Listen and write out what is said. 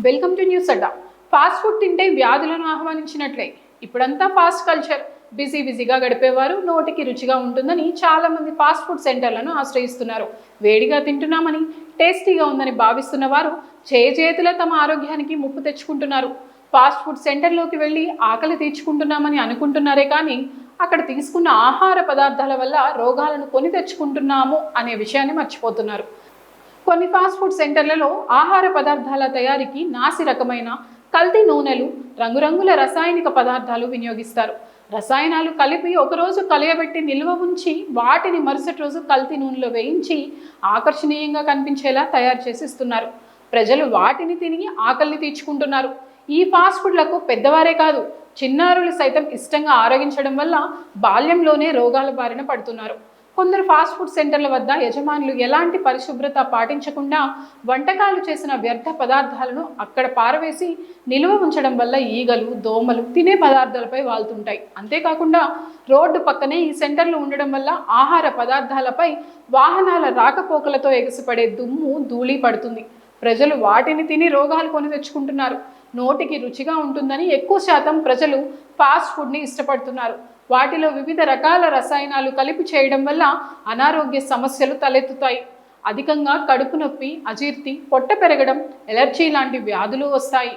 Welcome to news Adda. Fast food తింటే వ్యాధులను ఆహ్వానించినట్లే. ఇప్పుడంతా ఫాస్ట్ కల్చర్. బిజీగా గడిపేవారు నోటికి రుచిగా ఉంటుందని చాలా మంది ఫాస్ట్ ఫుడ్ సెంటర్లను ఆశ్రయిస్తున్నారు. వేడిగా తింటున్నామని, టేస్టీగా ఉందని భావిస్తున్న వారు చేతుల తమ ఆరోగ్యానికి ముప్పు తెచ్చుకుంటున్నారు. ఫాస్ట్ ఫుడ్ సెంటర్లోకి వెళ్ళి ఆకలి తీర్చుకుంటున్నామని అనుకుంటున్నారే కానీ అక్కడ తీసుకున్న ఆహార పదార్థాల వల్ల రోగాలను కొని తెచ్చుకుంటున్నాము అనే విషయాన్ని మర్చిపోతున్నారు. కొన్ని ఫాస్ట్ ఫుడ్ సెంటర్లలో ఆహార పదార్థాల తయారీకి నాసి రకమైన కల్తీ నూనెలు, రంగురంగుల రసాయనిక పదార్థాలు వినియోగిస్తారు. రసాయనాలు కలిపి ఒకరోజు కలియబెట్టి నిల్వ ఉంచి వాటిని మరుసటి రోజు కల్తీ నూనెలో వేయించి ఆకర్షణీయంగా కనిపించేలా తయారు చేసి ఇస్తున్నారు. ప్రజలు వాటిని తిని ఆకలిని తీర్చుకుంటున్నారు. ఈ ఫాస్ట్ ఫుడ్లకు పెద్దవారే కాదు, చిన్నారులు సైతం ఇష్టంగా ఆరగించడం వల్ల బాల్యంలోనే రోగాల బారిన పడుతున్నారు. కొందరు ఫాస్ట్ ఫుడ్ సెంటర్ల వద్ద యజమానులు ఎలాంటి పరిశుభ్రత పాటించకుండా వంటకాలు చేసిన వ్యర్థ పదార్థాలను అక్కడ పారవేసి నిల్వ ఉంచడం వల్ల ఈగలు, దోమలు తినే పదార్థాలపై వాలుతుంటాయి. అంతేకాకుండా రోడ్డు పక్కనే ఈ సెంటర్లు ఉండడం వల్ల ఆహార పదార్థాలపై వాహనాల రాకపోకలతో ఎగసిపడే దుమ్ము, ధూళి పడుతుంది. ప్రజలు వాటిని తిని రోగాలు కొని తెచ్చుకుంటున్నారు. నోటికి రుచిగా ఉంటుందని ఎక్కువ శాతం ప్రజలు ఫాస్ట్ ఫుడ్ని ఇష్టపడుతున్నారు. వాటిలో వివిధ రకాల రసాయనాలు కలిపి చేయడం వల్ల అనారోగ్య సమస్యలు తలెత్తుతాయి. అధికంగా కడుపు నొప్పి, అజీర్తి, పొట్ట పెరగడం, ఎలర్జీ లాంటి వ్యాధులు వస్తాయి.